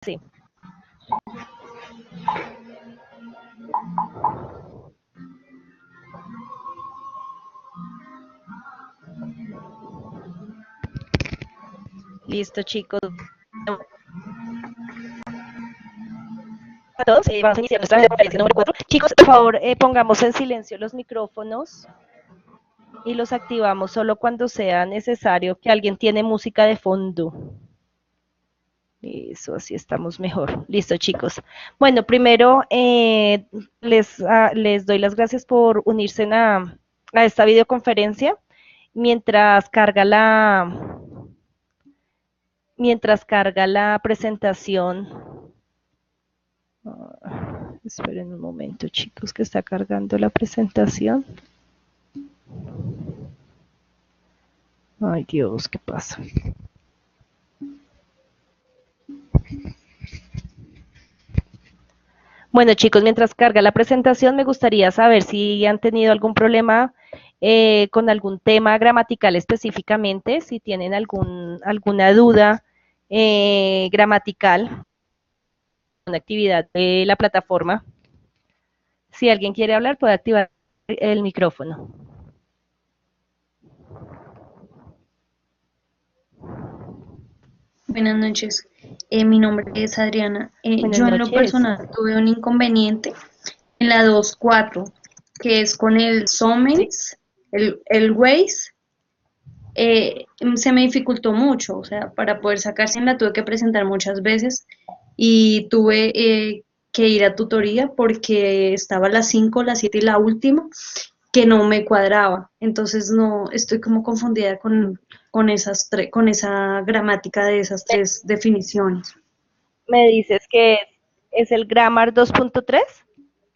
Sí. Listo, chicos. A todos, vamos a iniciar nuestra videoconferencia número 4. Chicos, por favor, pongamos en silencio los micrófonos y los activamos solo cuando sea necesario, que alguien tiene música de fondo. Eso, así estamos mejor. Listo, chicos. Bueno, primero les doy las gracias por unirse a esta videoconferencia. Mientras carga la presentación. Esperen un momento, chicos, que está cargando la presentación. Ay, Dios, ¿qué pasa? Bueno, chicos, mientras carga la presentación, me gustaría saber si han tenido algún problema con algún tema gramatical específicamente, si tienen alguna duda gramatical, una actividad de la plataforma. Si alguien quiere hablar, puede activar el micrófono. Buenas noches, mi nombre es Adriana. Buenas Yo en lo noches. personal tuve un inconveniente en la 2.4, que es con el ¿Sí? Somens, el Waze, se me dificultó mucho, o sea, para poder sacarse la tuve que presentar muchas veces y tuve que ir a tutoría porque estaba las 5, las 7 y la última que no me cuadraba. Entonces no estoy como confundida con esa gramática de esas tres definiciones. Me dices que es el Grammar 2.3.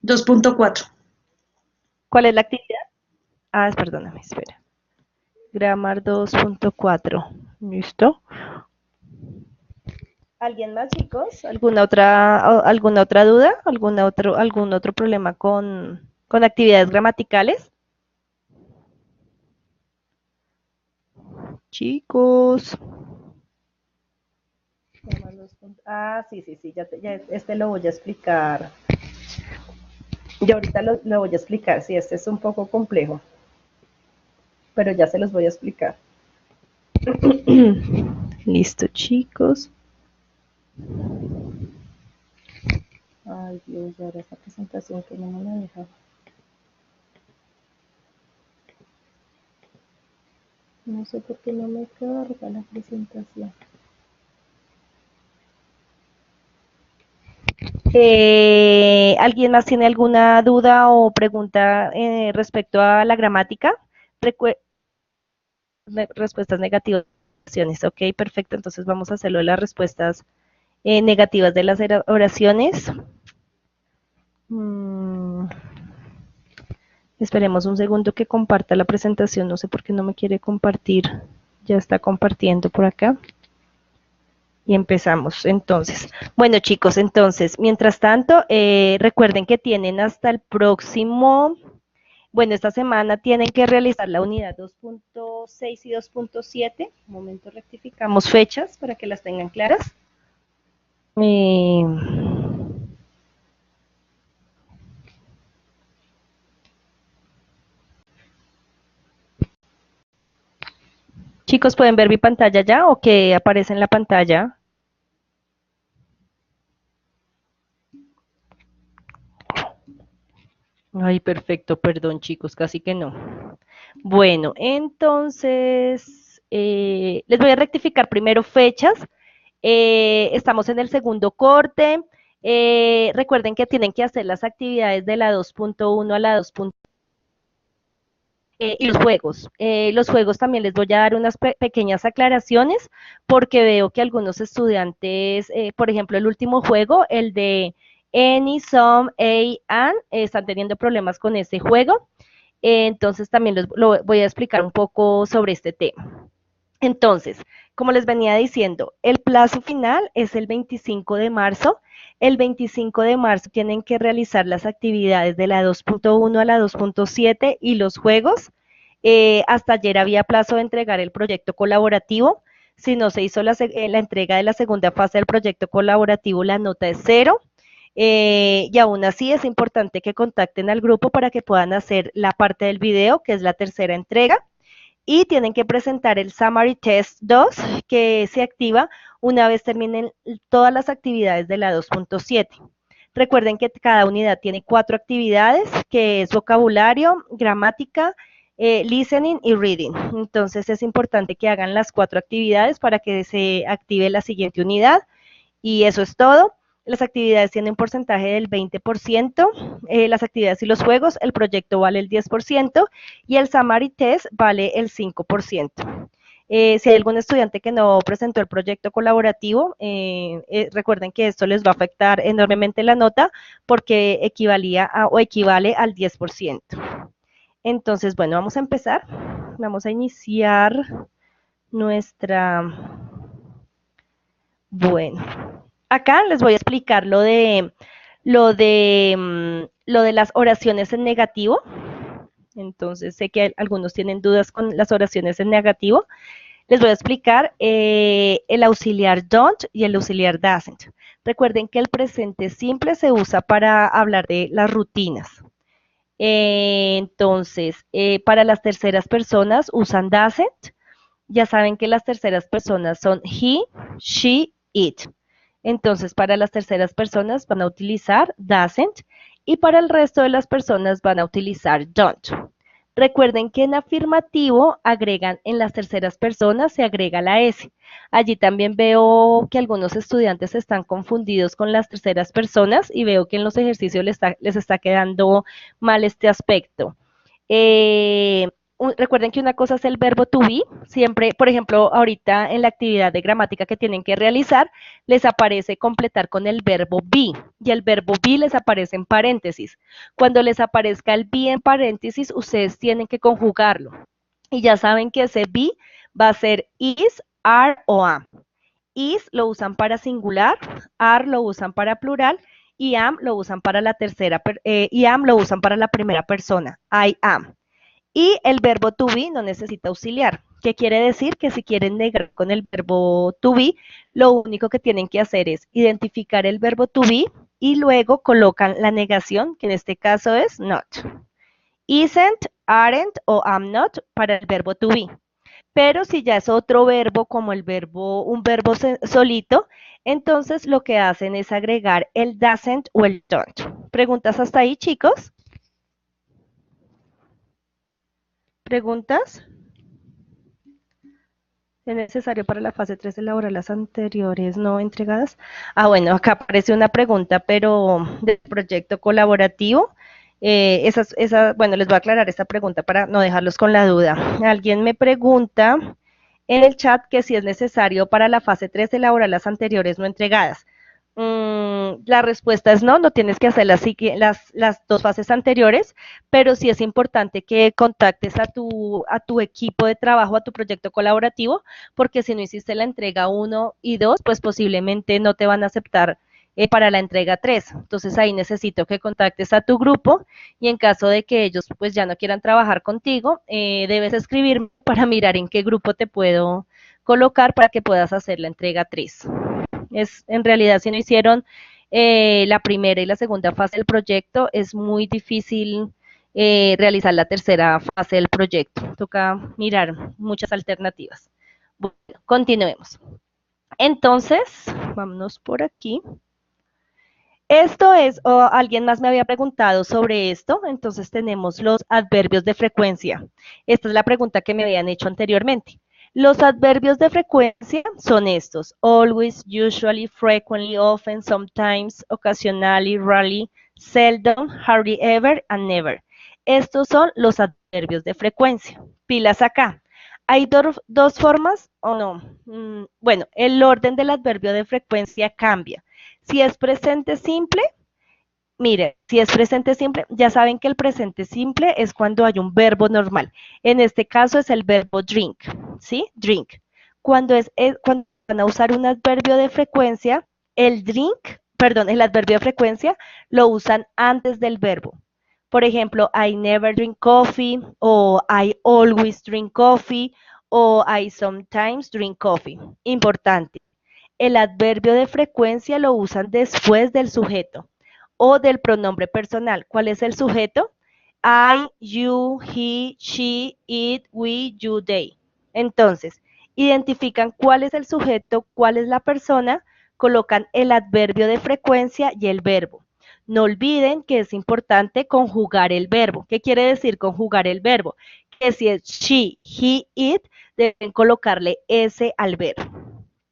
2.4. ¿Cuál es la actividad? Ah, perdóname, espera. Grammar 2.4. ¿Listo? ¿Alguien más, chicos? ¿Alguna otra duda? ¿Algún otro problema con actividades gramaticales? Chicos. Ah, sí, sí, sí, ya este lo voy a explicar. Yo ahorita lo voy a explicar, sí, este es un poco complejo, pero ya se los voy a explicar. Listo, chicos. Ay, Dios, ahora esta presentación que no me la deja. No sé por qué no me carga la presentación. ¿Alguien más tiene alguna duda o pregunta respecto a la gramática? Respuestas negativas. Ok, perfecto. Entonces vamos a hacerlo de las respuestas negativas de las oraciones. Esperemos un segundo que comparta la presentación. No sé por qué no me quiere compartir. Ya está compartiendo por acá. Y empezamos entonces. Bueno, chicos, entonces, mientras tanto, recuerden que tienen hasta el próximo, bueno, esta semana tienen que realizar la unidad 2.6 y 2.7. Un momento, rectificamos fechas para que las tengan claras. Eh, chicos, ¿pueden ver mi pantalla ya o qué aparece en la pantalla? Ay, perfecto, perdón chicos, casi que no. Bueno, entonces, les voy a rectificar primero fechas. Estamos en el segundo corte. Recuerden que tienen que hacer las actividades de la 2.1 a la 2. Y los juegos. Los juegos también les voy a dar unas pequeñas aclaraciones porque veo que algunos estudiantes, por ejemplo, el último juego, el de Any, Some, A, and, están teniendo problemas con ese juego. Entonces también lo voy a explicar un poco sobre este tema. Entonces, como les venía diciendo, el plazo final es el 25 de marzo. El 25 de marzo tienen que realizar las actividades de la 2.1 a la 2.7 y los juegos. Hasta ayer había plazo de entregar el proyecto colaborativo. Si no se hizo la entrega de la segunda fase del proyecto colaborativo, la nota es 0. Y aún así es importante que contacten al grupo para que puedan hacer la parte del video, que es la tercera entrega, y tienen que presentar el Summary Test 2, que se activa una vez terminen todas las actividades de la 2.7. Recuerden que cada unidad tiene 4 actividades, que es vocabulario, gramática, listening y reading. Entonces es importante que hagan las 4 actividades para que se active la siguiente unidad. Y eso es todo. Las actividades tienen un porcentaje del 20%, las actividades y los juegos, el proyecto vale el 10% y el Summary Test vale el 5%. Si hay algún estudiante que no presentó el proyecto colaborativo, recuerden que esto les va a afectar enormemente la nota porque equivale al 10%. Entonces, bueno, vamos a empezar. Vamos a iniciar nuestra... Bueno, acá les voy a explicar lo de las oraciones en negativo. Entonces, sé que algunos tienen dudas con las oraciones en negativo. Les voy a explicar el auxiliar don't y el auxiliar doesn't. Recuerden que el presente simple se usa para hablar de las rutinas. Entonces, para las terceras personas usan doesn't. Ya saben que las terceras personas son he, she, it. Entonces, para las terceras personas van a utilizar doesn't y para el resto de las personas van a utilizar don't. Recuerden que en afirmativo agregan en las terceras personas, se agrega la S. Allí también veo que algunos estudiantes están confundidos con las terceras personas y veo que en los ejercicios les está quedando mal este aspecto. Recuerden que una cosa es el verbo to be, siempre, por ejemplo, ahorita en la actividad de gramática que tienen que realizar, les aparece completar con el verbo be, y el verbo be les aparece en paréntesis. Cuando les aparezca el be en paréntesis, ustedes tienen que conjugarlo, y ya saben que ese be va a ser is, are o am. Is lo usan para singular, are lo usan para plural, y am lo usan para la primera persona, I am. Y el verbo to be no necesita auxiliar. ¿Qué quiere decir? Que si quieren negar con el verbo to be, lo único que tienen que hacer es identificar el verbo to be y luego colocan la negación, que en este caso es not. Isn't, aren't o am not para el verbo to be. Pero si ya es otro verbo, como un verbo solito, entonces lo que hacen es agregar el doesn't o el don't. ¿Preguntas hasta ahí, chicos? ¿Preguntas? ¿Es necesario para la fase 3 elaborar las anteriores no entregadas? Bueno, acá aparece una pregunta, pero del proyecto colaborativo. Bueno, les voy a aclarar esta pregunta para no dejarlos con la duda. Alguien me pregunta en el chat que si es necesario para la fase 3 elaborar las anteriores no entregadas. La respuesta es no, no tienes que hacer las 2 fases anteriores, pero sí es importante que contactes a tu equipo de trabajo, a tu proyecto colaborativo, porque si no hiciste la entrega 1 y 2, pues posiblemente no te van a aceptar para la entrega 3. Entonces ahí necesito que contactes a tu grupo y en caso de que ellos pues ya no quieran trabajar contigo, debes escribirme para mirar en qué grupo te puedo colocar para que puedas hacer la entrega 3. En realidad, si no hicieron la primera y la segunda fase del proyecto, es muy difícil realizar la tercera fase del proyecto. Toca mirar muchas alternativas. Bueno, continuemos. Entonces, vámonos por aquí. Alguien más me había preguntado sobre esto, entonces tenemos los adverbios de frecuencia. Esta es la pregunta que me habían hecho anteriormente. Los adverbios de frecuencia son estos: always, usually, frequently, often, sometimes, occasionally, rarely, seldom, hardly ever, and never. Estos son los adverbios de frecuencia. Pilas acá. ¿Hay dos formas o no? Bueno, el orden del adverbio de frecuencia cambia. Si es presente simple, mire, si es presente simple, ya saben que el presente simple es cuando hay un verbo normal. En este caso es el verbo drink, ¿sí? Drink. Cuando van a usar un adverbio de frecuencia, el adverbio de frecuencia lo usan antes del verbo. Por ejemplo, I never drink coffee, o I always drink coffee, o I sometimes drink coffee. Importante. El adverbio de frecuencia lo usan después del sujeto o del pronombre personal. ¿Cuál es el sujeto? I, you, he, she, it, we, you, they. Entonces, identifican cuál es el sujeto, cuál es la persona, colocan el adverbio de frecuencia y el verbo. No olviden que es importante conjugar el verbo. ¿Qué quiere decir conjugar el verbo? Que si es she, he, it, deben colocarle S al verbo.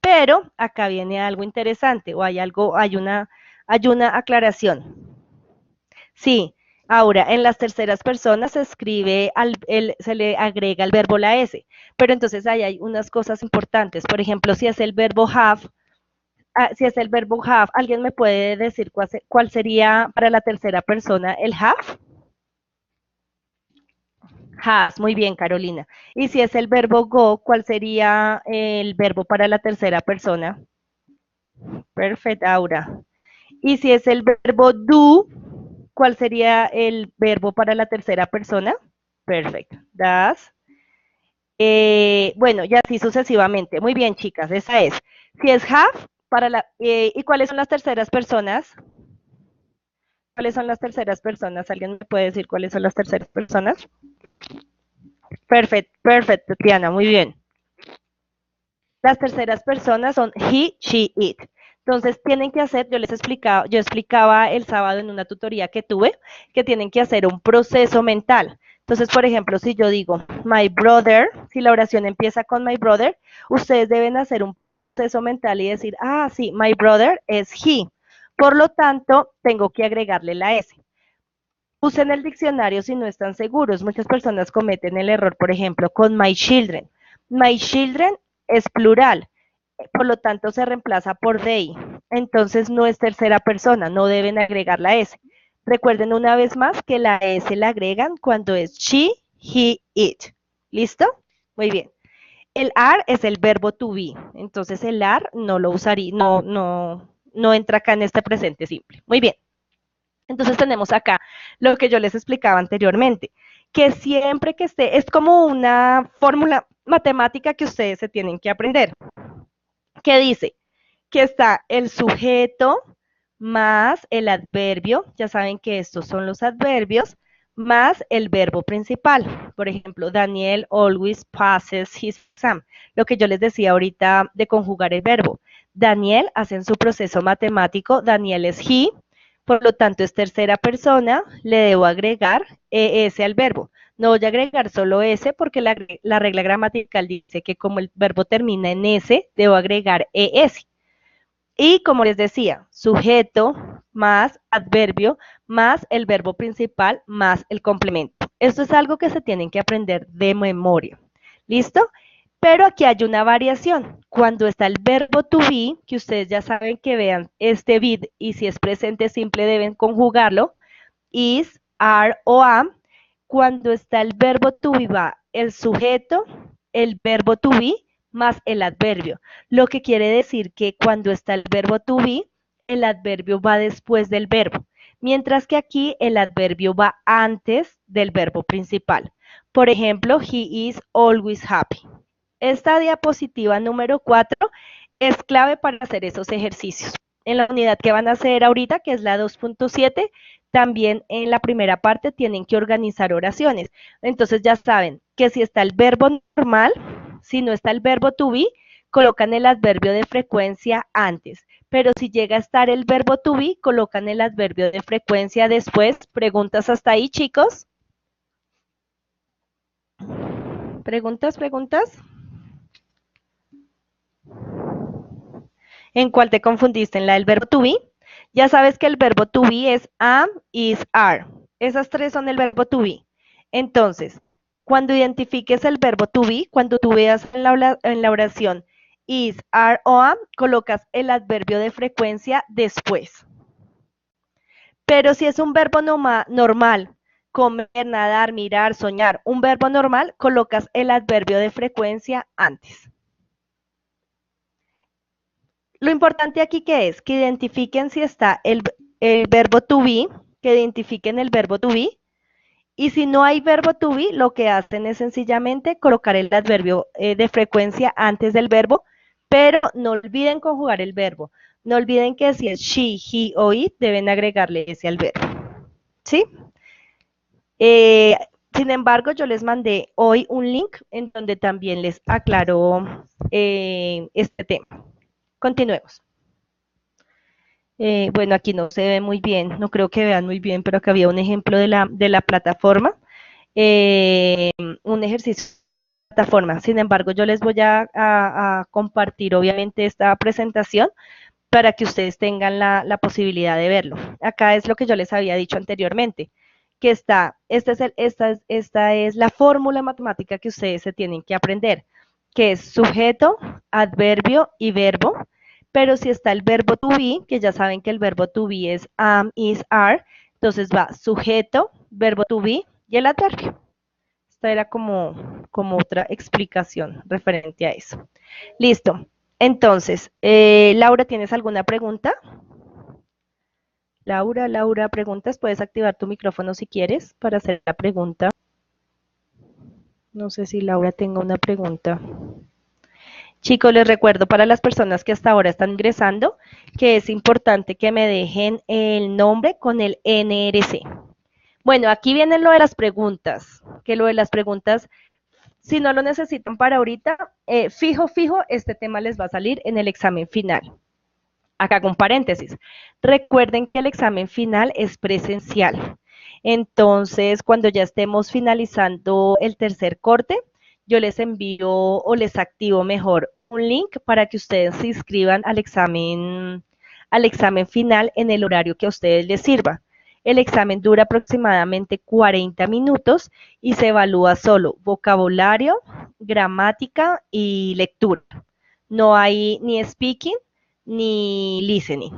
Pero acá viene algo interesante o hay una aclaración. Sí, ahora en las terceras personas se escribe, se le agrega el verbo la S, pero entonces ahí hay unas cosas importantes. Por ejemplo, si es el verbo have, si es el verbo have, ¿alguien me puede decir cuál sería para la tercera persona el have? Has, muy bien, Carolina. Y si es el verbo go, ¿cuál sería el verbo para la tercera persona? Perfect, Aura. Y si es el verbo do, ¿cuál sería el verbo para la tercera persona? Perfecto. Das. Bueno, ya así sucesivamente. Muy bien, chicas, esa es. Si es have, ¿y cuáles son las terceras personas? ¿Cuáles son las terceras personas? ¿Alguien me puede decir cuáles son las terceras personas? Perfecto, Tiana, muy bien. Las terceras personas son he, she, it. Entonces tienen que hacer, yo explicaba el sábado en una tutoría que tuve, que tienen que hacer un proceso mental. Entonces, por ejemplo, si yo digo my brother, si la oración empieza con my brother, ustedes deben hacer un proceso mental y decir, ah, sí, my brother es he. Por lo tanto, tengo que agregarle la S. Usen el diccionario si no están seguros. Muchas personas cometen el error, por ejemplo, con my children. My children es plural, por lo tanto se reemplaza por they. Entonces no es tercera persona, no deben agregar la S. Recuerden una vez más que la S la agregan cuando es she, he, it. ¿Listo? Muy bien. El are es el verbo to be, entonces el are no lo usaría, no entra acá en este presente simple. Muy bien. Entonces tenemos acá lo que yo les explicaba anteriormente, que siempre que esté, es como una fórmula matemática que ustedes se tienen que aprender, que dice que está el sujeto más el adverbio, ya saben que estos son los adverbios, más el verbo principal. Por ejemplo, Daniel always passes his exam. Lo que yo les decía ahorita de conjugar el verbo. Daniel hace en su proceso matemático, Daniel es he, por lo tanto es tercera persona, le debo agregar ES al verbo. No voy a agregar solo S porque la regla gramatical dice que como el verbo termina en S, debo agregar ES. Y como les decía, sujeto más adverbio más el verbo principal más el complemento. Esto es algo que se tienen que aprender de memoria. ¿Listo? Pero aquí hay una variación. Cuando está el verbo to be, que ustedes ya saben que vean este vid y si es presente simple deben conjugarlo, is, are o am. Cuando está el verbo to be va el sujeto, el verbo to be más el adverbio. Lo que quiere decir que cuando está el verbo to be, el adverbio va después del verbo, mientras que aquí el adverbio va antes del verbo principal. Por ejemplo, he is always happy. Esta diapositiva número 4 es clave para hacer esos ejercicios. En la unidad que van a hacer ahorita, que es la 2.7, también en la primera parte tienen que organizar oraciones. Entonces ya saben que si está el verbo normal, si no está el verbo to be, colocan el adverbio de frecuencia antes. Pero si llega a estar el verbo to be, colocan el adverbio de frecuencia después. ¿Preguntas hasta ahí, chicos? ¿Preguntas? ¿En cuál te confundiste? ¿En la del verbo to be? Ya sabes que el verbo to be es am, is, are. Esas tres son el verbo to be. Entonces, cuando identifiques el verbo to be, cuando tú veas en la oración is, are o am, colocas el adverbio de frecuencia después. Pero si es un verbo normal, comer, nadar, mirar, soñar, un verbo normal, colocas el adverbio de frecuencia antes. Lo importante aquí que es que identifiquen si está el verbo to be, que identifiquen el verbo to be Y si no hay verbo to be, lo que hacen es sencillamente colocar el adverbio de frecuencia antes del verbo, pero no olviden conjugar el verbo. No olviden que si es she, he o it, deben agregarle ese al verbo. ¿Sí? Eh, Sin embargo, yo les mandé hoy un link en donde también les aclaró este tema. Continuemos. Bueno, aquí no se ve muy bien, no creo que vean muy bien, pero acá había un ejemplo de la plataforma, un ejercicio de plataforma. Sin embargo, yo les voy a compartir obviamente esta presentación para que ustedes tengan la posibilidad de verlo. Acá es lo que yo les había dicho anteriormente, que esta es la fórmula matemática que ustedes se tienen que aprender, que es sujeto, adverbio y verbo, pero si está el verbo to be, que ya saben que el verbo to be es am, is, are, entonces va sujeto, verbo to be y el adverbio. Esta era como otra explicación referente a eso. Listo. Entonces, Laura, ¿tienes alguna pregunta? Laura, preguntas. Puedes activar tu micrófono si quieres para hacer la pregunta. No sé si Laura tenga una pregunta. Chicos, les recuerdo para las personas que hasta ahora están ingresando que es importante que me dejen el nombre con el NRC. Bueno, aquí viene lo de las preguntas, que lo de las preguntas, si no lo necesitan para ahorita, fijo, este tema les va a salir en el examen final. Acá con paréntesis. Recuerden que el examen final es presencial. Entonces, cuando ya estemos finalizando el tercer corte, yo les envío o les activo mejor un link para que ustedes se inscriban al examen final en el horario que a ustedes les sirva. El examen dura aproximadamente 40 minutos y se evalúa solo vocabulario, gramática y lectura. No hay ni speaking ni listening,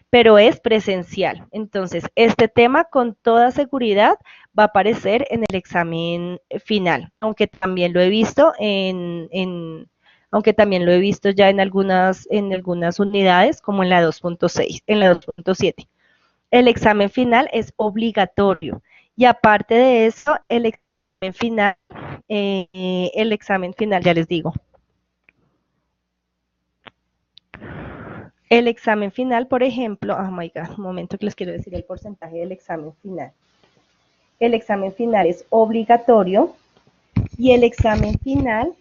pero es presencial. Entonces, este tema con toda seguridad va a aparecer en el examen final, aunque también lo he visto aunque también lo he visto ya en algunas unidades, como en la 2.6, en la 2.7. El examen final es obligatorio y aparte de eso, el examen final, ya les digo, el examen final, por ejemplo, oh my God, un momento que les quiero decir el porcentaje del examen final. El examen final es obligatorio y el examen final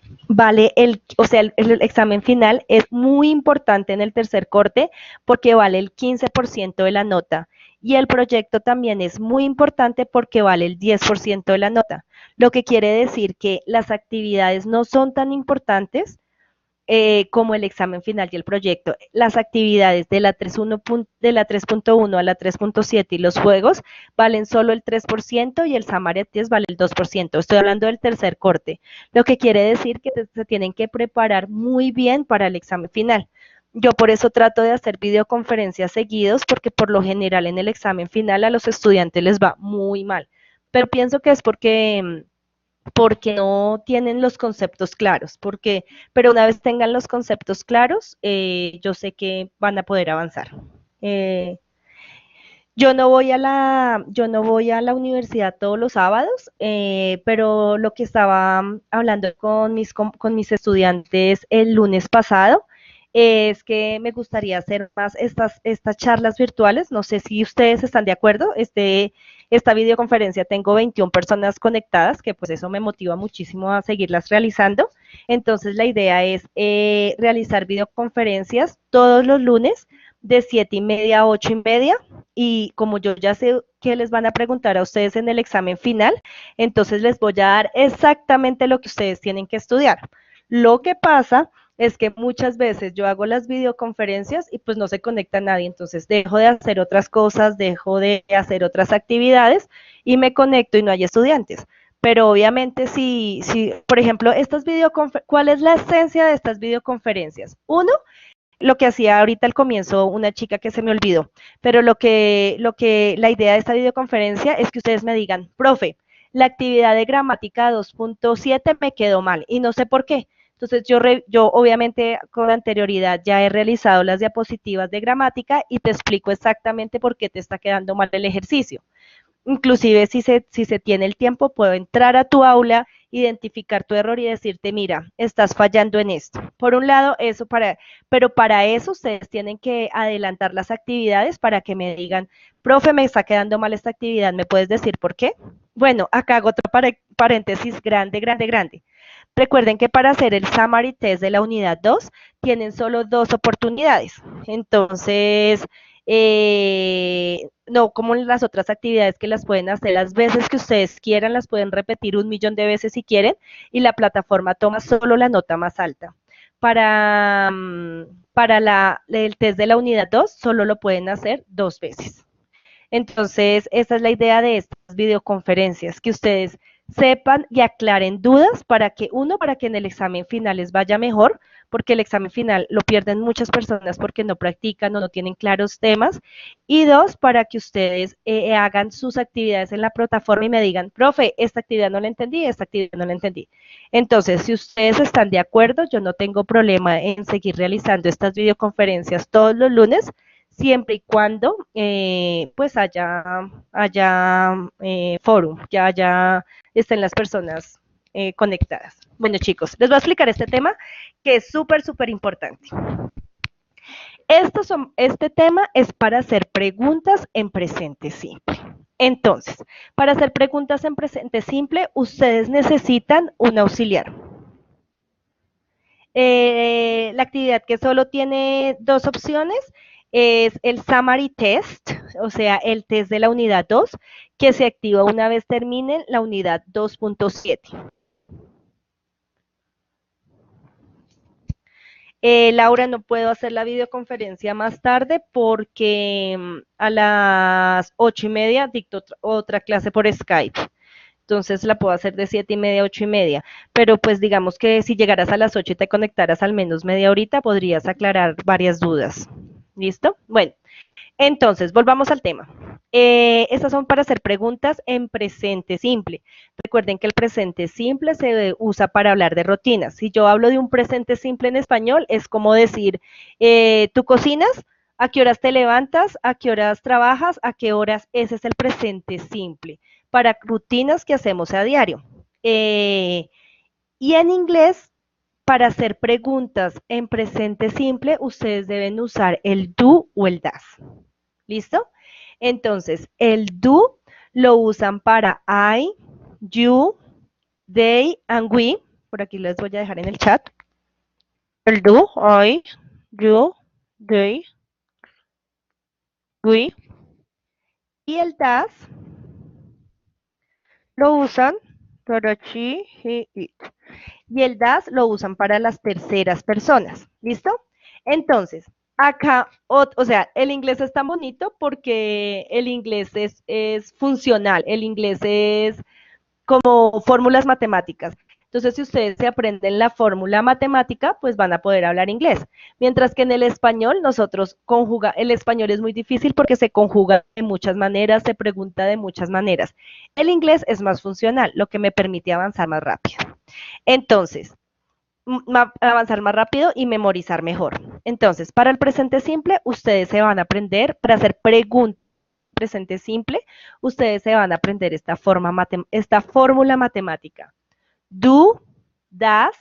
el examen final es muy importante en el tercer corte porque vale el 15% de la nota y el proyecto también es muy importante porque vale el 10% de la nota, lo que quiere decir que las actividades no son tan importantes como el examen final y el proyecto. Las actividades de la 3.1 a la 3.7 y los juegos valen solo el 3% y el Summary Test vale el 2%. Estoy hablando del tercer corte, lo que quiere decir que se tienen que preparar muy bien para el examen final. Yo por eso trato de hacer videoconferencias seguidos porque por lo general en el examen final a los estudiantes les va muy mal. Pero pienso que es porque no tienen los conceptos claros, pero una vez tengan los conceptos claros, yo sé que van a poder avanzar. Eh, yo no voy a la universidad todos los sábados, pero lo que estaba hablando con mis estudiantes el lunes pasado es que me gustaría hacer más estas charlas virtuales. No sé si ustedes están de acuerdo. Esta videoconferencia tengo 21 personas conectadas, que pues eso me motiva muchísimo a seguirlas realizando. Entonces la idea es realizar videoconferencias todos los lunes de 7:30 a 8:30 y como yo ya sé que les van a preguntar a ustedes en el examen final, entonces les voy a dar exactamente lo que ustedes tienen que estudiar. Lo que pasa es que muchas veces yo hago las videoconferencias y pues no se conecta nadie, entonces dejo de hacer otras cosas, dejo de hacer otras actividades y me conecto y no hay estudiantes. Pero obviamente por ejemplo, ¿cuál es la esencia de estas videoconferencias? Uno, lo que hacía ahorita al comienzo una chica que se me olvidó, pero la idea de esta videoconferencia es que ustedes me digan, profe, la actividad de gramática 2.7 me quedó mal y no sé por qué. Entonces yo obviamente con anterioridad ya he realizado las diapositivas de gramática y te explico exactamente por qué te está quedando mal el ejercicio. Inclusive si se tiene el tiempo, puedo entrar a tu aula, identificar tu error y decirte, mira, estás fallando en esto. Por un lado, pero para eso ustedes tienen que adelantar las actividades para que me digan, profe, me está quedando mal esta actividad, ¿me puedes decir por qué? Bueno, acá hago otro paréntesis grande, grande, grande. Recuerden que para hacer el summary test de la unidad 2 tienen solo 2 oportunidades. Entonces, no como las otras actividades que las pueden hacer las veces que ustedes quieran, las pueden repetir 1 millón de veces si quieren y la plataforma toma solo la nota más alta. Para el test de la unidad 2 solo lo pueden hacer 2 veces. Entonces, esa es la idea de estas videoconferencias, que ustedes sepan y aclaren dudas para que en el examen final les vaya mejor, porque el examen final lo pierden muchas personas porque no practican o no tienen claros temas, y 2, para que ustedes hagan sus actividades en la plataforma y me digan, profe, esta actividad no la entendí, esta actividad no la entendí. Entonces, si ustedes están de acuerdo, yo no tengo problema en seguir realizando estas videoconferencias todos los lunes, siempre y cuando pues haya foro, ya estén las personas conectadas. Bueno, chicos, les voy a explicar este tema que es súper, súper importante. Este tema es para hacer preguntas en presente simple. Entonces, para hacer preguntas en presente simple, ustedes necesitan un auxiliar. La actividad que solo tiene 2 opciones es el summary test, o sea, el test de la unidad 2, que se activa una vez termine la unidad 2.7. Laura, no puedo hacer la videoconferencia más tarde porque a las 8:30 dicto otra clase por Skype. Entonces la puedo hacer de 7:30 a 8:30. Pero pues digamos que si llegaras a las 8 y te conectaras al menos media horita, podrías aclarar varias dudas. ¿Listo? Bueno, entonces volvamos al tema. Estas son para hacer preguntas en presente simple. Recuerden que el presente simple se usa para hablar de rutinas. Si yo hablo de un presente simple en español, es como decir, ¿tú cocinas? ¿A qué horas te levantas? ¿A qué horas trabajas? ¿A qué horas? Ese es el presente simple para rutinas que hacemos a diario. Y en inglés, para hacer preguntas en presente simple, ustedes deben usar el do o el das. ¿Listo? Entonces, el do lo usan para I, you, they and we. Por aquí les voy a dejar en el chat. El do, I, you, they, we. Y el das lo usan para she, he, it. Y el das lo usan para las terceras personas. ¿Listo? Entonces, acá, o sea, el inglés es tan bonito porque el inglés es funcional, el inglés es como fórmulas matemáticas. Entonces, si ustedes se aprenden la fórmula matemática, pues van a poder hablar inglés. Mientras que en el español, el español es muy difícil porque se conjuga de muchas maneras, se pregunta de muchas maneras. El inglés es más funcional, lo que me permite avanzar más rápido. Entonces, avanzar más rápido y memorizar mejor. Entonces, para el presente simple, ustedes se van a aprender para hacer preguntas presente simple, ustedes se van a aprender esta fórmula matemática. Do, das,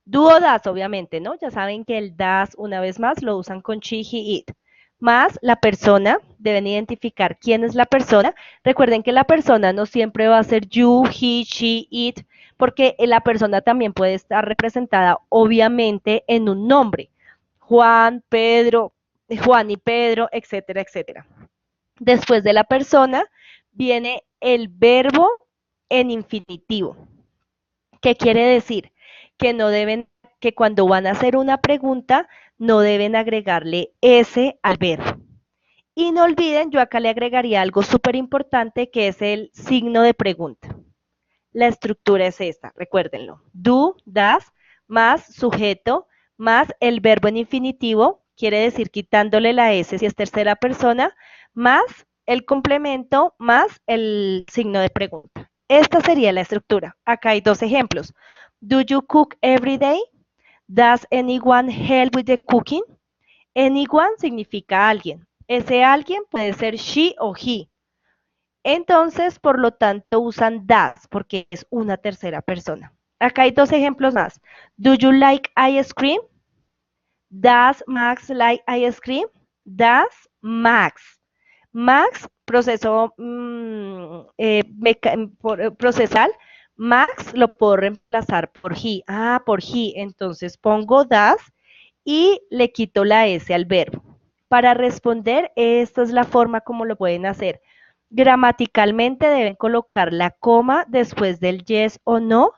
do o das, obviamente, ¿no? Ya saben que el das, una vez más, lo usan con she, he, it. Más la persona, deben identificar quién es la persona. Recuerden que la persona no siempre va a ser you, he, she, it, porque la persona también puede estar representada, obviamente, en un nombre. Juan, Pedro, Juan y Pedro, etcétera, etcétera. Después de la persona viene el verbo en infinitivo. ¿Qué quiere decir? Que cuando van a hacer una pregunta, no deben agregarle S al verbo. Y no olviden, yo acá le agregaría algo súper importante que es el signo de pregunta. La estructura es esta, recuérdenlo. Do, das, más sujeto, más el verbo en infinitivo, quiere decir quitándole la S si es tercera persona, más el complemento, más el signo de pregunta. Esta sería la estructura. Acá hay 2 ejemplos. Do you cook every day? Does anyone help with the cooking? Anyone significa alguien. Ese alguien puede ser she o he. Entonces, por lo tanto, usan does porque es una tercera persona. Acá hay dos ejemplos más. Do you like ice cream? Does Max like ice cream? Does Max. Max, proceso procesal. Max lo puedo reemplazar por he. Ah, por he. Entonces pongo does y le quito la S al verbo. Para responder, esta es la forma como lo pueden hacer. Gramaticalmente deben colocar la coma después del yes o no.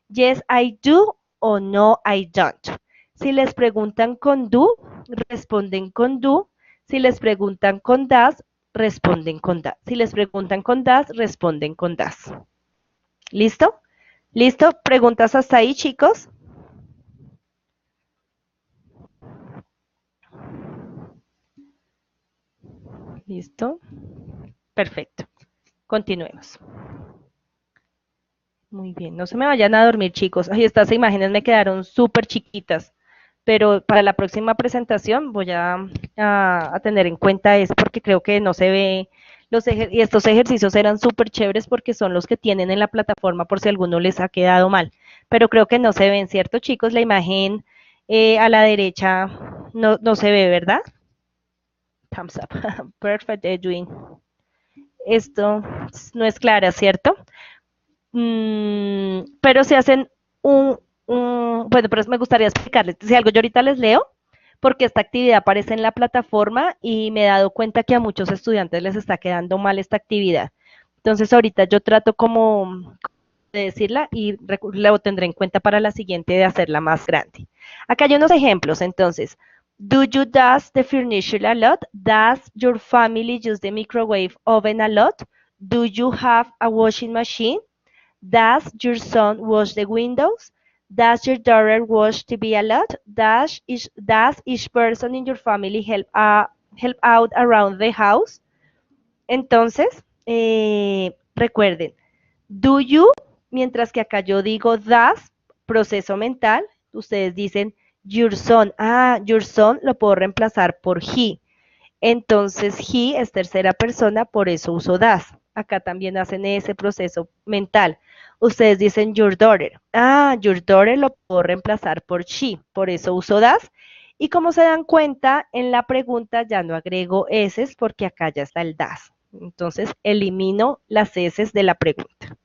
Yes, I do o no, I don't. Si les preguntan con do, responden con do. Si les preguntan con das, responden con das. Si les preguntan con das, responden con das. ¿Listo? ¿Listo? ¿Preguntas hasta ahí, chicos? ¿Listo? Perfecto. Continuemos. Muy bien, no se me vayan a dormir, chicos. Ay, estas imágenes me quedaron súper chiquitas, pero para la próxima presentación voy a tener en cuenta eso porque creo que no se ve y estos ejercicios eran súper chéveres porque son los que tienen en la plataforma por si alguno les ha quedado mal, pero creo que no se ven, ¿cierto, chicos? La imagen a la derecha no se ve, ¿verdad? Thumbs up. Perfect, Edwin. Esto no es clara, ¿cierto? Pero se hacen bueno, pero me gustaría explicarles, si algo yo ahorita les leo, porque esta actividad aparece en la plataforma y me he dado cuenta que a muchos estudiantes les está quedando mal esta actividad. Entonces ahorita yo trato como de decirla y lo tendré en cuenta para la siguiente de hacerla más grande. Acá hay unos ejemplos, entonces, do you dust the furniture a lot? Does your family use the microwave oven a lot? Do you have a washing machine? Does your son wash the windows? Does your daughter wash TV a lot? Does each person in your family help out around the house? Entonces, recuerden, do you, mientras que acá yo digo does, proceso mental, ustedes dicen your son. Ah, your son lo puedo reemplazar por he. Entonces, he es tercera persona, por eso uso does. Acá también hacen ese proceso mental. Ustedes dicen your daughter. Ah, your daughter lo puedo reemplazar por she, por eso uso does. Y como se dan cuenta, en la pregunta ya no agrego s porque acá ya está el does. Entonces, elimino las s de la pregunta.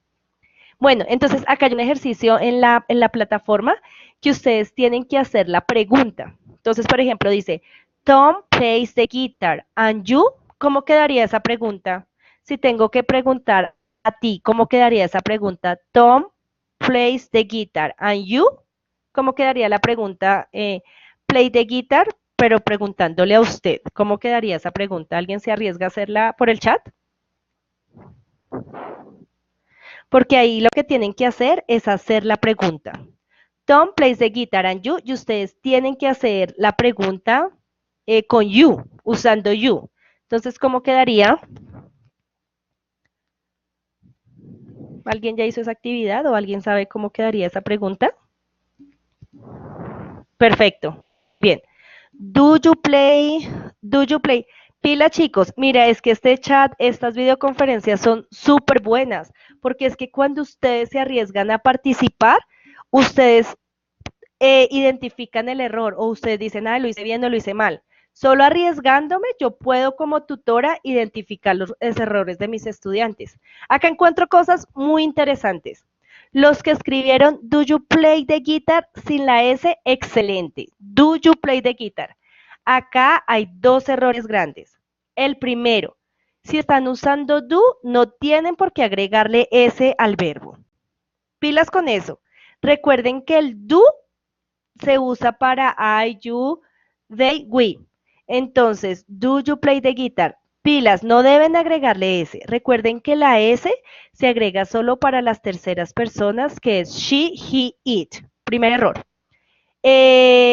Bueno, entonces acá hay un ejercicio en la plataforma que ustedes tienen que hacer la pregunta. Entonces, por ejemplo, dice, Tom plays the guitar and you, ¿cómo quedaría esa pregunta? Si tengo que preguntar a ti, ¿cómo quedaría esa pregunta? Tom plays the guitar and you, ¿cómo quedaría la pregunta? Play the guitar, pero preguntándole a usted, ¿cómo quedaría esa pregunta? ¿Alguien se arriesga a hacerla por el chat? Porque ahí lo que tienen que hacer es hacer la pregunta. Tom plays the guitar and you, y ustedes tienen que hacer la pregunta con you, usando you. Entonces, ¿cómo quedaría? ¿Alguien ya hizo esa actividad o alguien sabe cómo quedaría esa pregunta? Perfecto. Bien. Do you play? Do you play? Pila, chicos, mira, es que este chat, estas videoconferencias son súper buenas, porque es que cuando ustedes se arriesgan a participar, ustedes identifican el error o ustedes dicen, ah, lo hice bien o lo hice mal. Solo arriesgándome, yo puedo como tutora identificar los errores de mis estudiantes. Acá encuentro cosas muy interesantes. Los que escribieron, do you play the guitar sin la S, excelente. Do you play the guitar. Acá hay dos errores grandes. El primero, si están usando do, no tienen por qué agregarle S al verbo. Pilas con eso. Recuerden que el do se usa para I, you, they, we. Entonces, do you play the guitar? Pilas, no deben agregarle S. Recuerden que la S se agrega solo para las terceras personas, que es she, he, it. Primer error.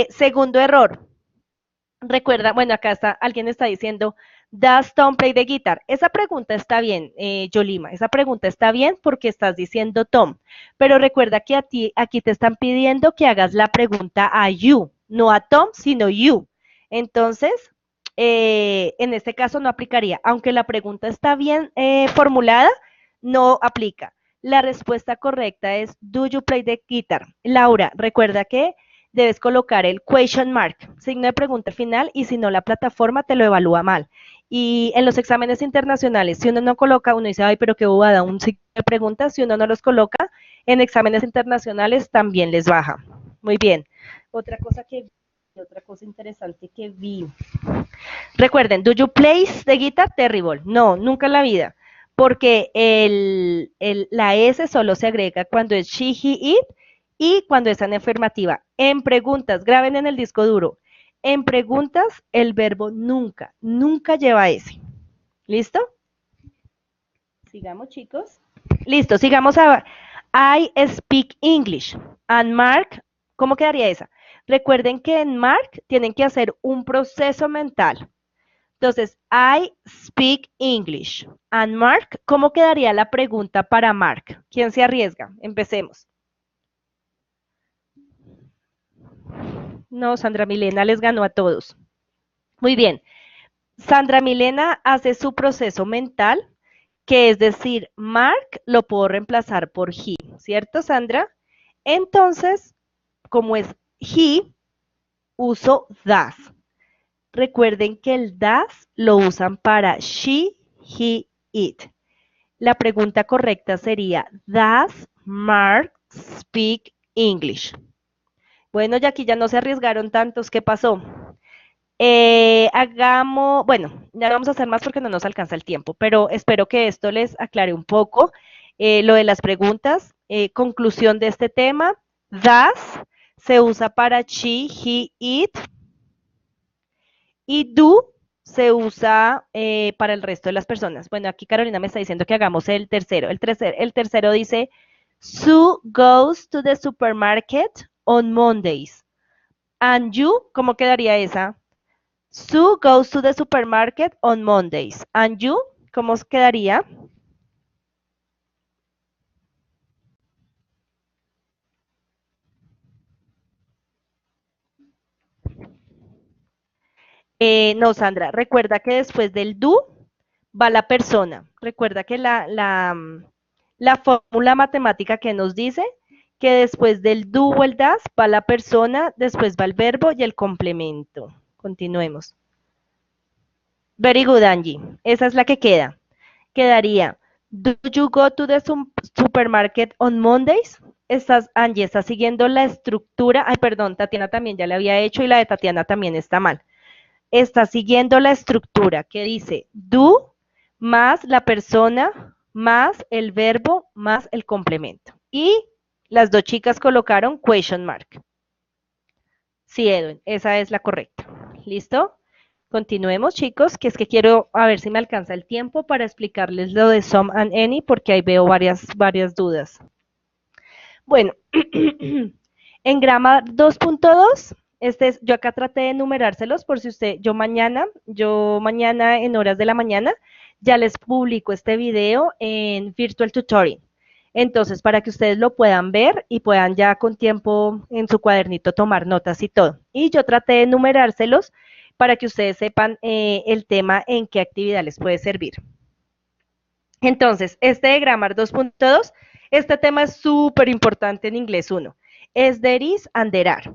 Segundo error. Recuerda, bueno, acá está, alguien está diciendo, ¿does Tom play the guitar? Esa pregunta está bien, Yolima, esa pregunta está bien porque estás diciendo Tom, pero recuerda que aquí te están pidiendo que hagas la pregunta a you, no a Tom, sino you. Entonces, en este caso no aplicaría. Aunque la pregunta está bien formulada, no aplica. La respuesta correcta es, ¿do you play the guitar? Laura, recuerda que debes colocar el question mark, signo de pregunta final, y si no, la plataforma te lo evalúa mal. Y en los exámenes internacionales, si uno no coloca, uno dice, ay, pero qué bobada, un signo de pregunta, si uno no los coloca, en exámenes internacionales también les baja. Muy bien. Otra cosa interesante que vi. Recuerden, ¿do you play the guitar? Terrible. No, nunca en la vida. Porque la S solo se agrega cuando es she, he, it y cuando es en afirmativa. En preguntas, graben en el disco duro. En preguntas, el verbo nunca, nunca lleva S. ¿Listo? Sigamos, chicos. Listo, sigamos a I speak English. And Mark, ¿cómo quedaría esa? Recuerden que en Mark tienen que hacer un proceso mental. Entonces, I speak English. And Mark, ¿cómo quedaría la pregunta para Mark? ¿Quién se arriesga? Empecemos. No, Sandra Milena les ganó a todos. Muy bien. Sandra Milena hace su proceso mental, que es decir, Mark lo puedo reemplazar por he, ¿cierto, Sandra? Entonces, como es he, uso das. Recuerden que el das lo usan para she, he, it. La pregunta correcta sería, ¿does Mark speak English? Bueno, ya aquí ya no se arriesgaron tantos, ¿qué pasó? Bueno, ya vamos a hacer más porque no nos alcanza el tiempo, pero espero que esto les aclare un poco lo de las preguntas. Conclusión de este tema, does se usa para she, he, it, y do se usa para el resto de las personas. Bueno, aquí Carolina me está diciendo que hagamos el tercero. El tercero dice, Sue goes to the supermarket on Mondays. And you, ¿cómo quedaría esa? Sue goes to the supermarket on Mondays. And you, ¿cómo quedaría? No, Sandra, recuerda que después del do va la persona. Recuerda que la fórmula matemática que nos dice que después del do o el das va la persona, después va el verbo y el complemento. Continuemos. Very good, Angie. Esa es la que queda. Quedaría, do you go to the supermarket on Mondays? Angie, estás siguiendo la estructura. Ay, perdón, Tatiana también ya la había hecho y la de Tatiana también está mal. Está siguiendo la estructura que dice do más la persona más el verbo más el complemento. Y las dos chicas colocaron question mark. Sí, Edwin, esa es la correcta. ¿Listo? Continuemos, chicos, que es que quiero a ver si me alcanza el tiempo para explicarles lo de some and any, porque ahí veo varias dudas. Bueno, en Grammar 2.2, yo acá traté de enumerárselos por si yo mañana en horas de la mañana, ya les publico este video en Virtual Tutoring. Entonces, para que ustedes lo puedan ver y puedan ya con tiempo en su cuadernito tomar notas y todo. Y yo traté de enumerárselos para que ustedes sepan el tema en qué actividad les puede servir. Entonces, este de Grammar 2.2, este tema es súper importante en inglés 1. Es there is and there are.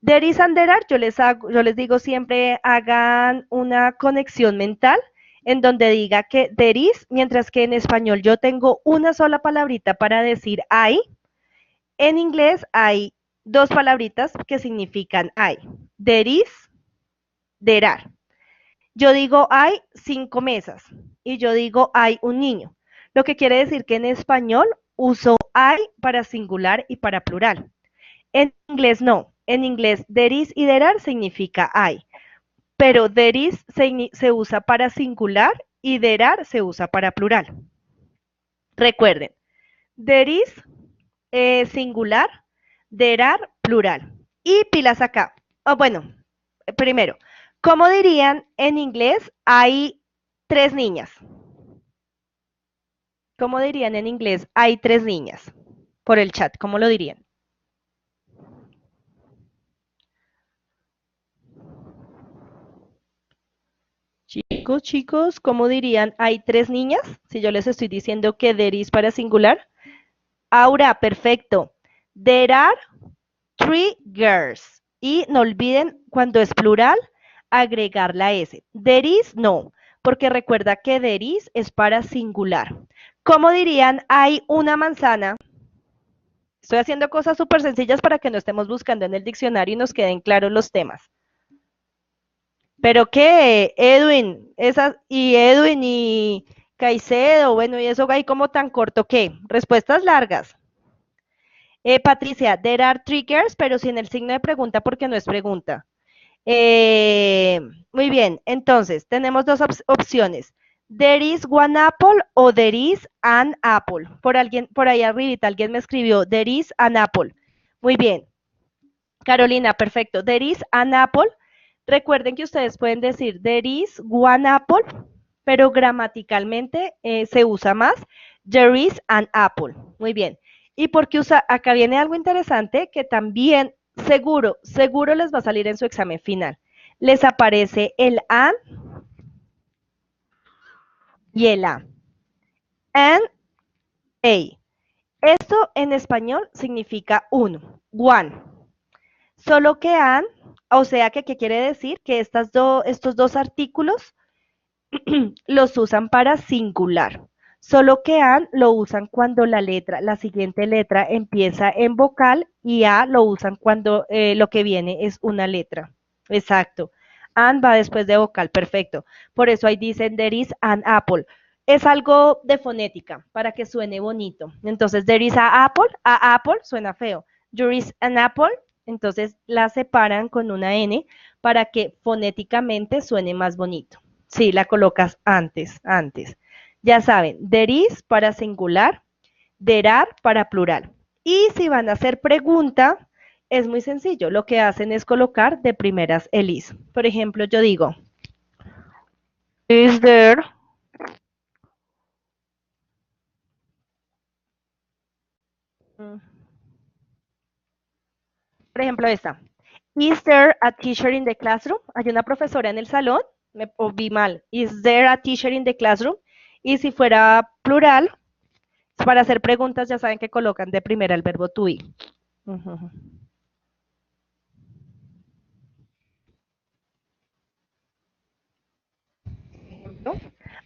There is and there are, yo les digo siempre, hagan una conexión mental en donde diga que there is, mientras que en español yo tengo una sola palabrita para decir hay. En inglés hay dos palabritas que significan hay. There is, there are. Yo digo hay 5 mesas y yo digo hay un niño. Lo que quiere decir que en español uso hay para singular y para plural. En inglés no. En inglés there is y there are significa hay. Pero there is se usa para singular y there are se usa para plural. Recuerden, there is singular, there are plural. Y pilas acá. Bueno, primero, ¿cómo dirían en inglés hay 3 niñas? ¿Cómo dirían en inglés hay 3 niñas? Por el chat, ¿cómo lo dirían? Chicos, ¿cómo dirían? ¿Hay tres niñas? Si yo les estoy diciendo que there is para singular. Aura, perfecto. There are three girls. Y no olviden, cuando es plural, agregar la S. There is, no, porque recuerda que there is es para singular. ¿Cómo dirían? Hay una manzana. Estoy haciendo cosas súper sencillas para que no estemos buscando en el diccionario y nos queden claros los temas. Pero qué, Edwin y Caicedo, bueno, y eso ahí como tan corto, ¿qué? Respuestas largas. Patricia, there are triggers, pero sin el signo de pregunta porque no es pregunta. Muy bien, entonces tenemos dos opciones. There is one apple o there is an apple. Por ahí arribita alguien me escribió, there is an apple. Muy bien. Carolina, perfecto. There is an apple. Recuerden que ustedes pueden decir there is one apple, pero gramaticalmente se usa más there is an apple. Muy bien. Y porque acá viene algo interesante que también seguro les va a salir en su examen final. Les aparece el an y el a. An, a. Esto en español significa uno, one. Solo que an, o sea que, ¿qué quiere decir? Que estos dos artículos los usan para singular. Solo que an lo usan cuando la siguiente letra empieza en vocal y a lo usan cuando lo que viene es una letra. Exacto. An va después de vocal, perfecto. Por eso ahí dicen there is an apple. Es algo de fonética para que suene bonito. Entonces, there is a apple suena feo. There is an apple, entonces la separan con una N para que fonéticamente suene más bonito. Sí, la colocas antes. Ya saben, there is para singular, there are para plural. Y si van a hacer pregunta, es muy sencillo. Lo que hacen es colocar de primeras el is. Por ejemplo, yo digo, is there por ejemplo esta. Is there a teacher in the classroom? ¿Hay una profesora en el salón? O vi mal. Is there a teacher in the classroom? Y si fuera plural, para hacer preguntas ya saben que colocan de primera el verbo to be.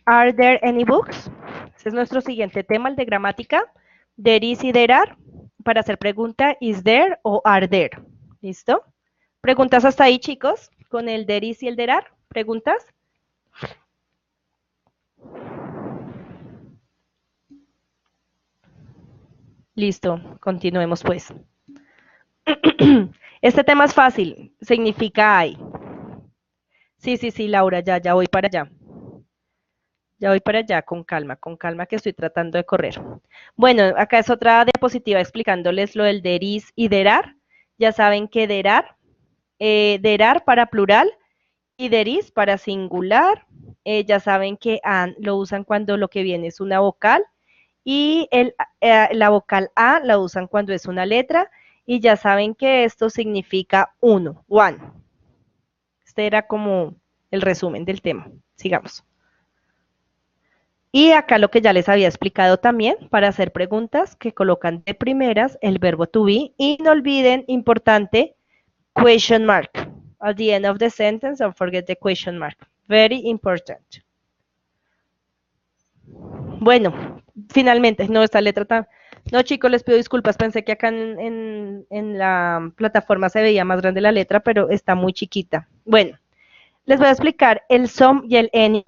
Are there any books? Ese es nuestro siguiente tema, el de gramática. There is y there are. Para hacer pregunta, is there o are there. ¿Listo? ¿Preguntas hasta ahí, chicos? Con el there is y el there are. ¿Preguntas? Listo, continuemos pues. Este tema es fácil, significa hay. Sí, Laura, ya voy para allá. Ya voy para allá con calma que estoy tratando de correr. Bueno, acá es otra diapositiva explicándoles lo del deris y derar. Ya saben que derar para plural y deris para singular. Ya saben que an lo usan cuando lo que viene es una vocal y la vocal a la usan cuando es una letra y ya saben que esto significa uno, one. Este era como el resumen del tema. Sigamos. Y acá lo que ya les había explicado también, para hacer preguntas que colocan de primeras el verbo to be y no olviden, importante, question mark. At the end of the sentence, don't forget the question mark. Very important. Bueno, finalmente, no, esta letra tan... No, chicos, les pido disculpas, pensé que acá en la plataforma se veía más grande la letra, pero está muy chiquita. Bueno, les voy a explicar el some y el any,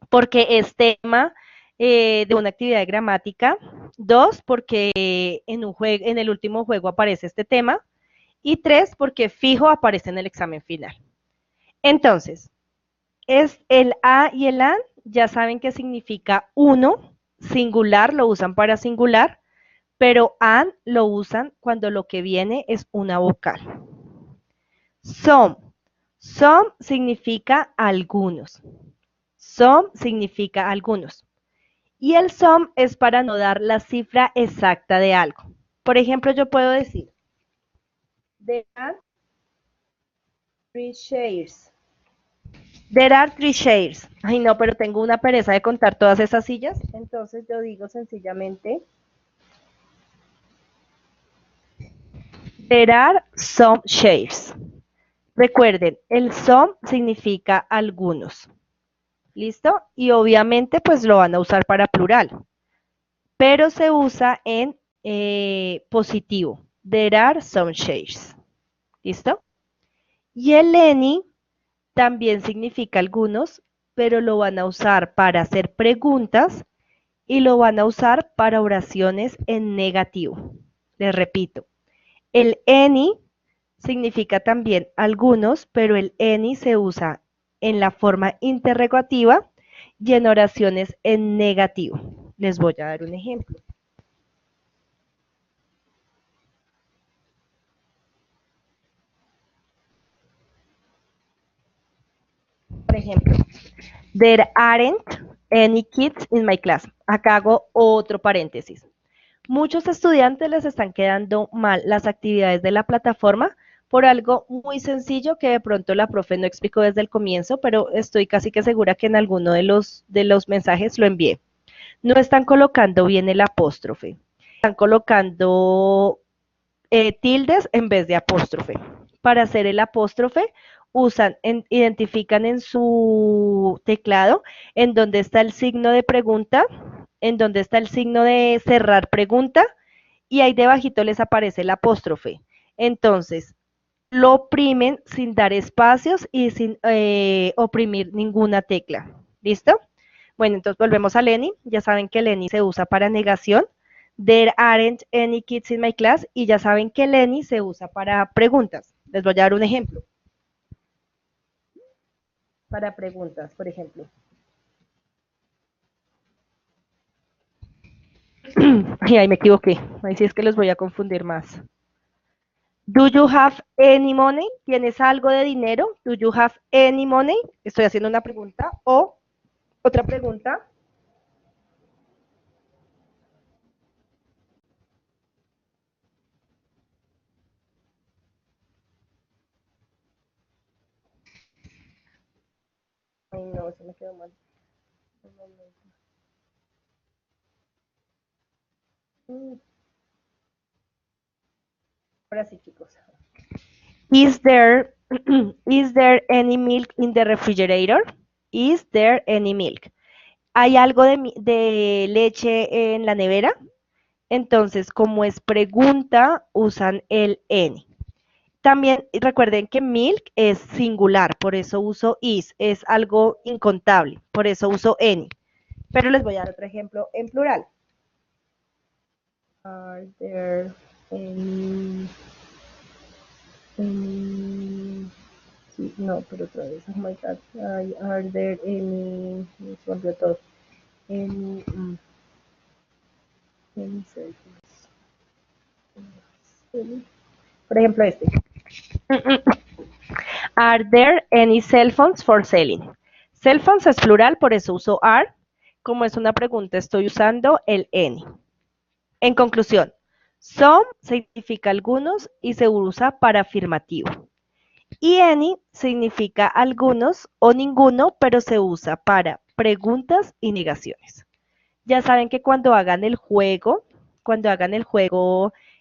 porque es tema de una actividad de gramática. Dos, porque en el último juego aparece este tema. Y tres, porque fijo aparece en el examen final. Entonces, es el a y el an, ya saben que significa uno, singular, lo usan para singular, pero an lo usan cuando lo que viene es una vocal. Some significa algunos. Some significa algunos. Y el some es para no dar la cifra exacta de algo. Por ejemplo, yo puedo decir, there are 3 chairs. There are three chairs. Ay, no, pero tengo una pereza de contar todas esas sillas. Entonces yo digo sencillamente, there are some chairs. Recuerden, el some significa algunos. ¿Listo? Y obviamente pues lo van a usar para plural. Pero se usa en positivo. There are some chairs. ¿Listo? Y el any también significa algunos, pero lo van a usar para hacer preguntas y lo van a usar para oraciones en negativo. Les repito, el any significa también algunos, pero el any se usa en la forma interrogativa y en oraciones en negativo. Les voy a dar un ejemplo. Por ejemplo, there aren't any kids in my class. Acá hago otro paréntesis. Muchos estudiantes les están quedando mal las actividades de la plataforma por algo muy sencillo que de pronto la profe no explicó desde el comienzo, pero estoy casi que segura que en alguno de los mensajes lo envié. No están colocando bien el apóstrofe. Están colocando tildes en vez de apóstrofe. Para hacer el apóstrofe, identifican en su teclado en donde está el signo de pregunta, en donde está el signo de cerrar pregunta, y ahí debajito les aparece el apóstrofe. Entonces, lo oprimen sin dar espacios y sin oprimir ninguna tecla. ¿Listo? Bueno, entonces volvemos a Lenny. Ya saben que Lenny se usa para negación. There aren't any kids in my class. Y ya saben que Lenny se usa para preguntas. Les voy a dar un ejemplo. Para preguntas, por ejemplo. Y ahí me equivoqué. Ahí sí es que los voy a confundir más. Do you have any money? ¿Tienes algo de dinero? Do you have any money? Estoy haciendo una pregunta. O otra pregunta. Ay, no, eso me quedó mal. Un momento. Ahora sí, chicos. Is there, is there any milk in the refrigerator? Is there any milk? ¿Hay algo de leche en la nevera? Entonces, como es pregunta, usan el any. También recuerden que milk es singular, por eso uso is, es algo incontable, por eso uso any. Pero les voy a dar otro ejemplo en plural. Are there any, sí, no, pero otra vez, oh my god, are there any, se volvió todo, any, por ejemplo este. Are there any cell phones for selling? Cell phones es plural, por eso uso are. Como es una pregunta, estoy usando el any. En conclusión, some significa algunos y se usa para afirmativo. Y any significa algunos o ninguno, pero se usa para preguntas y negaciones. Ya saben que cuando hagan el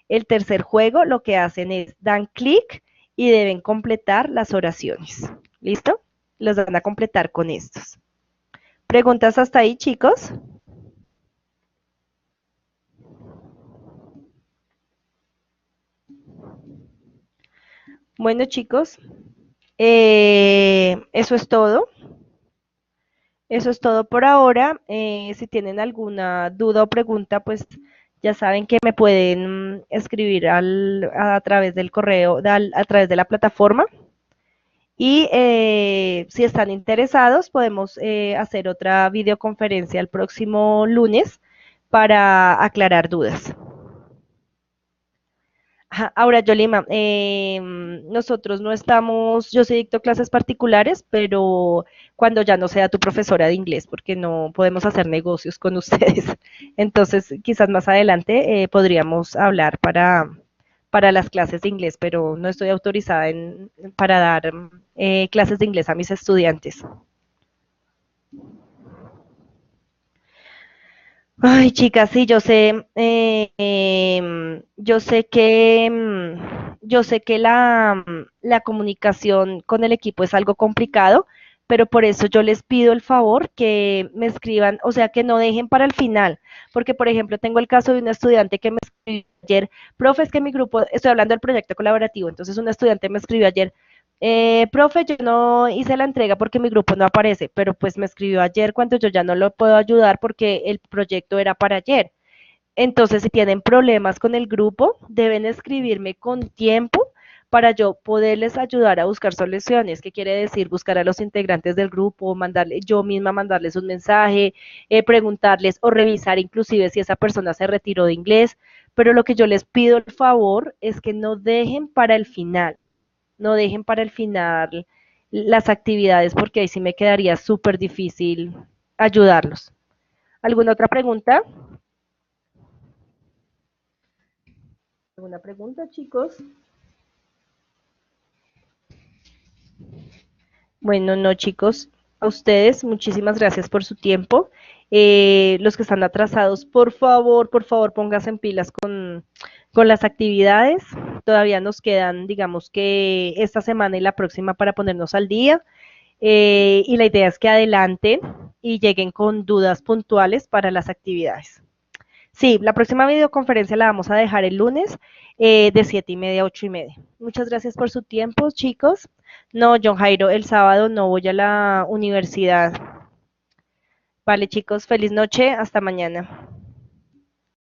el tercer juego, lo que hacen es dan clic y deben completar las oraciones. ¿Listo? Los van a completar con estos. ¿Preguntas hasta ahí, chicos? Bueno, chicos, eso es todo. Eso es todo por ahora. Si tienen alguna duda o pregunta, pues ya saben que me pueden escribir a través del correo, a través de la plataforma. Y si están interesados, podemos hacer otra videoconferencia el próximo lunes para aclarar dudas. Ahora, Yolima, nosotros no estamos, yo sí dicto clases particulares, pero cuando ya no sea tu profesora de inglés, porque no podemos hacer negocios con ustedes. Entonces, quizás más adelante podríamos hablar para las clases de inglés, pero no estoy autorizada para dar clases de inglés a mis estudiantes. Ay, chicas, sí, yo sé que la comunicación con el equipo es algo complicado, pero por eso yo les pido el favor que me escriban, o sea, que no dejen para el final, porque por ejemplo tengo el caso de una estudiante que me escribió ayer, profe, es que mi grupo, estoy hablando del proyecto colaborativo, entonces una estudiante me escribió ayer, profe, yo no hice la entrega porque mi grupo no aparece, pero pues me escribió ayer cuando yo ya no lo puedo ayudar porque el proyecto era para ayer. Entonces, si tienen problemas con el grupo, deben escribirme con tiempo para yo poderles ayudar a buscar soluciones. ¿Qué quiere decir? Buscar a los integrantes del grupo, mandarle, yo misma mandarles un mensaje, preguntarles o revisar inclusive si esa persona se retiró de inglés. Pero lo que yo les pido el favor es que no dejen para el final, no dejen para el final las actividades porque ahí sí me quedaría súper difícil ayudarlos. ¿Alguna otra pregunta? ¿Alguna pregunta, chicos? Bueno, no, chicos, a ustedes muchísimas gracias por su tiempo. Los que están atrasados, por favor, pónganse en pilas con las actividades. Todavía nos quedan, digamos que esta semana y la próxima para ponernos al día. Y la idea es que adelanten y lleguen con dudas puntuales para las actividades. Sí, la próxima videoconferencia la vamos a dejar el lunes de 7:30 a 8:30. Muchas gracias por su tiempo, chicos. No, John Jairo, el sábado no voy a la universidad. Vale, chicos, feliz noche, hasta mañana.